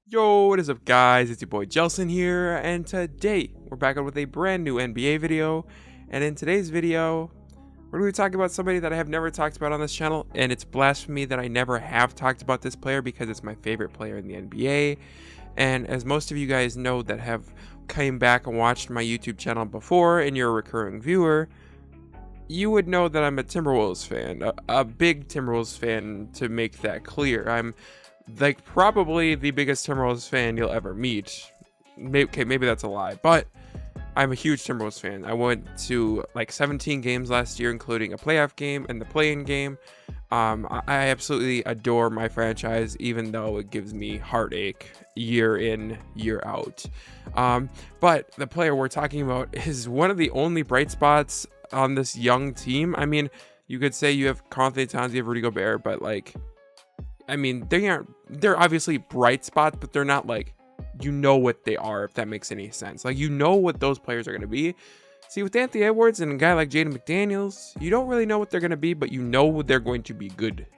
Yo, what is up guys, it's your boy Jelson here, and today we're back with a brand new NBA video. And in today's video, we're going to be talking about somebody that I have never talked about on this channel, and it's blasphemy that I never have talked about this player because it's my favorite player in the NBA. And as most of you guys know that have came back and watched my YouTube channel before, and you're a recurring viewer, you would know that I'm a Timberwolves fan, a big Timberwolves fan, to make that clear. I'm like probably the biggest Timberwolves fan you'll ever meet. Maybe that's a lie, but I'm a huge Timberwolves fan. I went to like 17 games last year, including a playoff game and the play-in game. I absolutely adore my franchise, even though it gives me heartache year in, year out. But the player we're talking about is one of the only bright spots on this young team. I mean, you could say you have Karl, you have Rudy Gobert, but like, I mean, they're obviously bright spots, but they're not like, you know what they are, if that makes any sense. Like, you know what those players are going to be. See, with Anthony Edwards and a guy like Jaden McDaniels, you don't really know what they're going to be, but you know they're going to be good.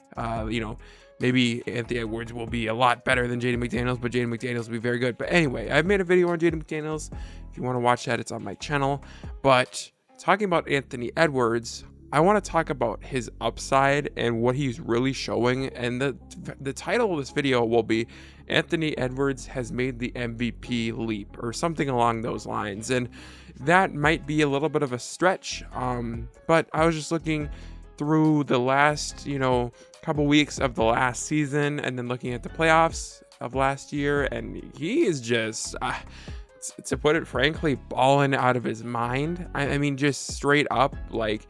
Maybe Anthony Edwards will be a lot better than Jaden McDaniels, but Jaden McDaniels will be very good. But anyway, I've made a video on Jaden McDaniels. If you want to watch that, it's on my channel. But talking about Anthony Edwards, I want to talk about his upside and what he's really showing, and the title of this video will be Anthony Edwards has made the MVP leap, or something along those lines. And that might be a little bit of a stretch, but I was just looking through the last couple weeks of the last season, and then looking at the playoffs of last year, and he is just to put it frankly, balling out of his mind. I mean, just straight up, like,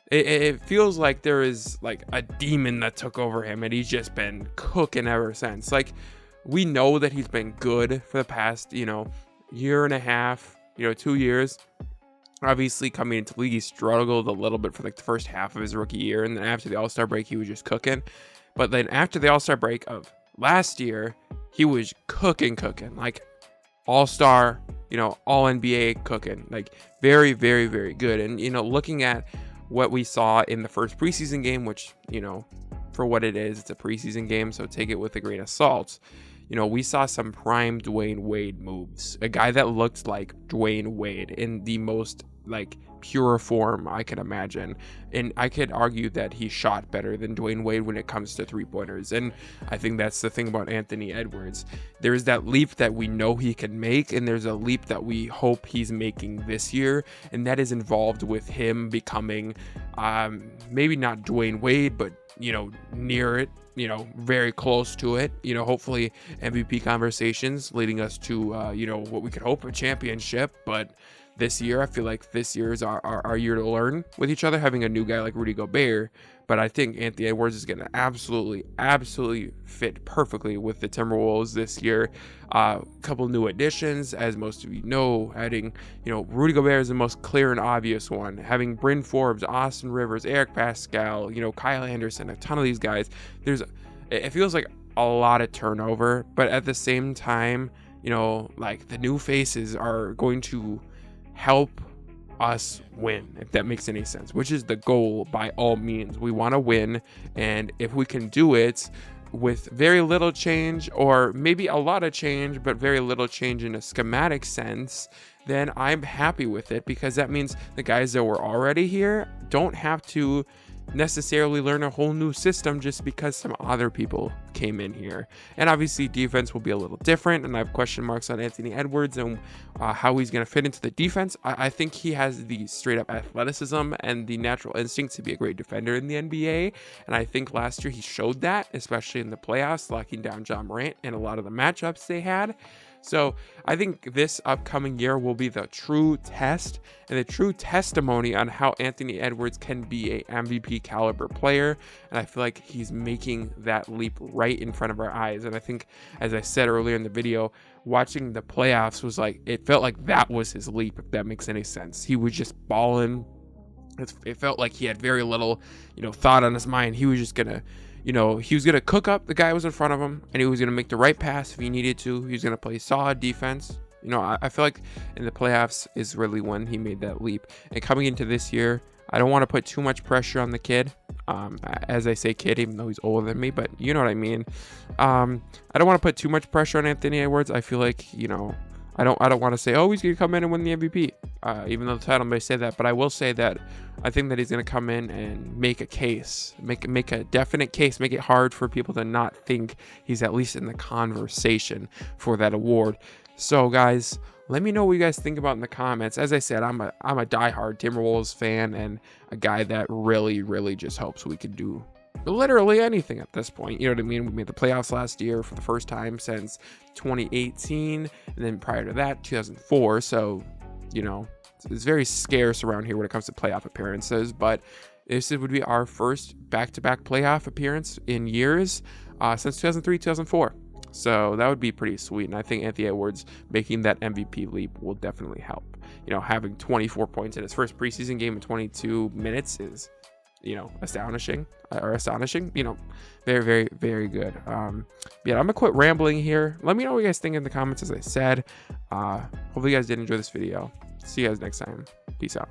it feels like there is like a demon that took over him, and he's just been cooking ever since. Like, we know that he's been good for the past, year and a half, 2 years. Obviously, coming into the league, he struggled a little bit for like the first half of his rookie year, and then after the All-Star break, he was just cooking. But then after the All-Star break of last year, he was cooking, like All-Star, All-NBA cooking, like very, very, very good. And looking at what we saw in the first preseason game, which, for what it is, it's a preseason game, so take it with a grain of salt. We saw some prime Dwayne Wade moves. A guy that looked like Dwayne Wade in the most like pure form I could imagine. And I could argue that he shot better than Dwayne Wade when it comes to three-pointers. And I think that's the thing about Anthony Edwards. There's that leap that we know he can make, and there's a leap that we hope he's making this year, and that is involved with him becoming maybe not Dwayne Wade, but near it, very close to it, hopefully MVP conversations leading us to what we could hope, a championship. But this year, I feel like this year is our year to learn with each other, having a new guy like Rudy Gobert. But I think Anthony Edwards is going to absolutely fit perfectly with the Timberwolves this year. A couple new additions, as most of you know, adding, Rudy Gobert is the most clear and obvious one. Having Bryn, Forbes, Austin Rivers, Eric Pascal, Kyle Anderson, a ton of these guys. It feels like a lot of turnover, but at the same time, like the new faces are going to help us win, if that makes any sense, which is the goal by all means. We want to win, and if we can do it with very little change, or maybe a lot of change but very little change in a schematic sense, then I'm happy with it, because that means the guys that were already here don't have to necessarily learn a whole new system just because some other people came in here. And obviously defense will be a little different, and I have question marks on Anthony Edwards and how he's going to fit into the defense. I think he has the straight up athleticism and the natural instinct to be a great defender in the NBA, and I think last year he showed that, especially in the playoffs, locking down John Morant and a lot of the matchups they had. So I think this upcoming year will be the true test and the true testimony on how Anthony Edwards can be a MVP caliber player. And I feel like he's making that leap right in front of our eyes. And I think, as I said earlier in the video, watching the playoffs was like, it felt like that was his leap, if that makes any sense. He was just balling. It felt like he had very little, thought on his mind. He was just going to, he was going to cook up the guy who was in front of him, and he was going to make the right pass if he needed to. He was going to play solid defense. I feel like in the playoffs is really when he made that leap. And coming into this year, I don't want to put too much pressure on the kid. As I say kid, even though he's older than me, but you know what I mean. I don't want to put too much pressure on Anthony Edwards. I feel like, you know, I don't want to say, oh, he's going to come in and win the MVP, even though the title may say that. But I will say that I think that he's going to come in and make a case, make a definite case, make it hard for people to not think he's at least in the conversation for that award. So, guys, let me know what you guys think about in the comments. As I said, I'm a diehard Timberwolves fan and a guy that really just hopes we could do literally anything at this point. You know what I mean? We made the playoffs last year for the first time since 2018, and then prior to that, 2004. So, you know, it's very scarce around here when it comes to playoff appearances. But this would be our first back-to-back playoff appearance in years since 2003, 2004. So that would be pretty sweet. And I think Anthony Edwards making that MVP leap will definitely help. You know, having 24 points in his first preseason game in 22 minutes is, you know, astonishing, you know, very good. Yeah, I'm gonna quit rambling here. Let me know what you guys think in the comments. As I said, hopefully you guys did enjoy this video. See you guys next time. Peace out.